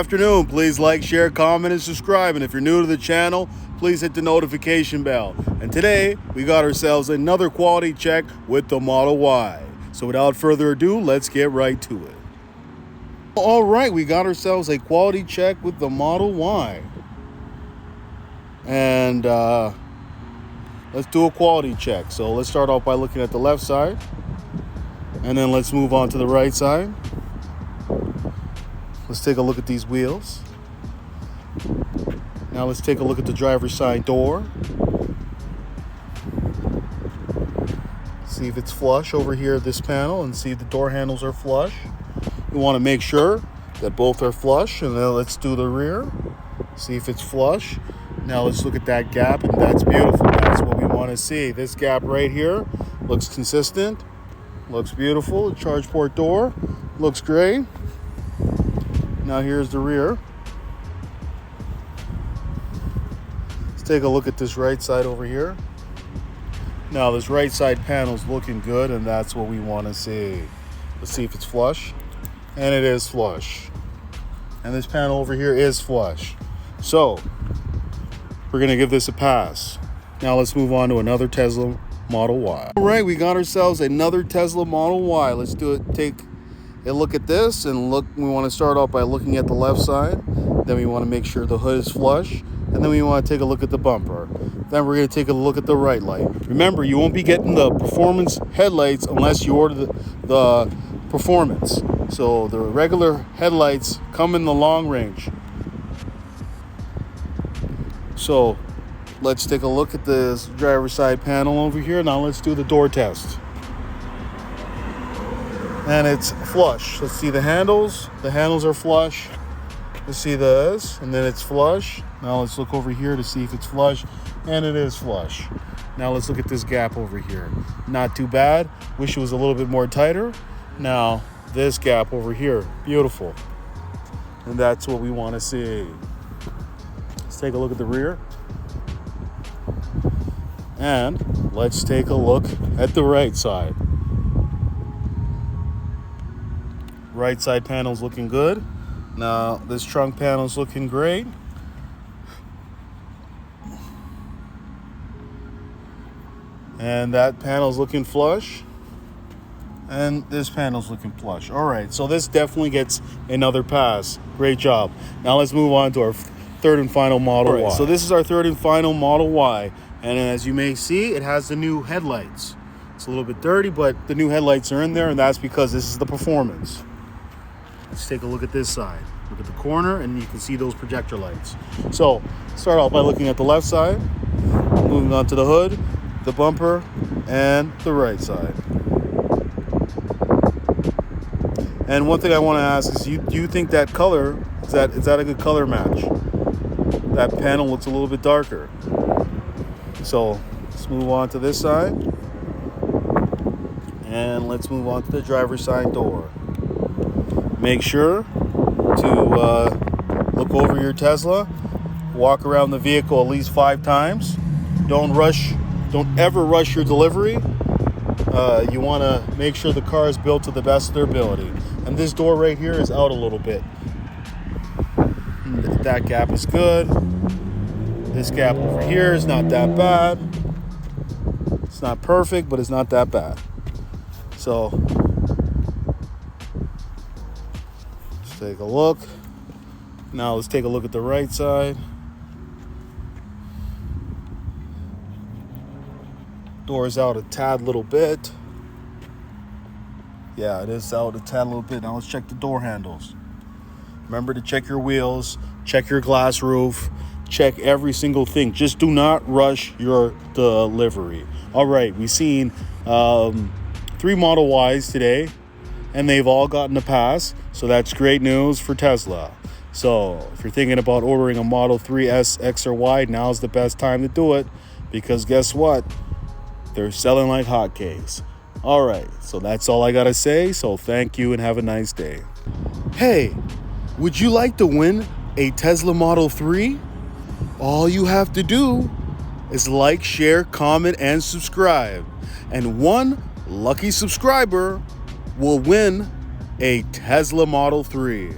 Afternoon, please like, share, comment, and subscribe. And if you're new to the channel, please hit the notification bell. And today, we got ourselves another quality check with the Model Y. So without further ado, let's get right to it. All right, we got ourselves a quality check with the Model Y. And let's do a quality check. So let's start off by looking at the left side. And then let's move on to the right side. Let's take a look at these wheels. Now let's take a look at the driver's side door. See if it's flush over here at this panel and see if the door handles are flush. You want to make sure that both are flush, and then let's do the rear. See if it's flush. Now let's look at that gap, and that's beautiful. That's what we want to see. This gap right here looks consistent, looks beautiful. The charge port door looks great. Now here's the rear. Let's take a look at this right side over here. Now this right side panel is looking good, and that's what we want to see. Let's see if it's flush. And it is flush. And this panel over here is flush. So we're going to give this a pass. Now let's move on to another Tesla Model Y. All right, we got ourselves another Tesla Model Y. Let's do it. Take a look at this, and look. We want to start off by looking at the left side. Then we want to make sure the hood is flush, and then we want to take a look at the bumper. Then we're going to take a look at the right light. Remember, you won't be getting the performance headlights unless you order the performance. So the regular headlights come in the long range. So let's take a look at this driver's side panel over here. Now let's do the door test. And it's flush. Let's see the handles. The handles are flush. Let's see this, and then it's flush. Now let's look over here to see if it's flush, and it is flush. Now let's look at this gap over here. Not too bad. Wish it was a little bit more tighter. Now this gap over here, beautiful. And that's what we want to see. Let's take a look at the rear. And let's take a look at the right side. Right side panel's looking good. Now this trunk panel's looking great. And that panel's looking flush. And this panel's looking flush. All right, so this definitely gets another pass. Great job. Now let's move on to our third and final Model Y. So this is our third and final Model Y. And as you may see, it has the new headlights. It's a little bit dirty, but the new headlights are in there, and that's because this is the performance. Let's take a look at this side. Look at the corner, and you can see those projector lights. So start off by looking at the left side, moving on to the hood, the bumper, and the right side. And one thing I want to ask is, do you think that color, is that a good color match? That panel looks a little bit darker. So let's move on to this side. And let's move on to the driver's side door. Make sure to look over your Tesla. Walk around the vehicle at least 5 times. Don't ever rush your delivery. You want to make sure the car is built to the best of their ability. And this door right here is out a little bit. That gap is good. This gap over here is not that bad. It's not perfect, but it's not that bad. So let's take a look. Now let's take a look at the right side. Door's out a tad little bit. Yeah, it is out a tad little bit. Now let's check the door handles. Remember to check your wheels, check your glass roof, check every single thing. Just do not rush your delivery. All right, we've seen 3 Model Ys today, and they've all gotten a pass. So that's great news for Tesla. So if you're thinking about ordering a Model 3 S, X, or Y, now's the best time to do it, because guess what? They're selling like hotcakes. All right, so that's all I gotta say. So thank you and have a nice day. Hey, would you like to win a Tesla Model 3? All you have to do is like, share, comment, and subscribe. And one lucky subscriber will win a Tesla Model 3.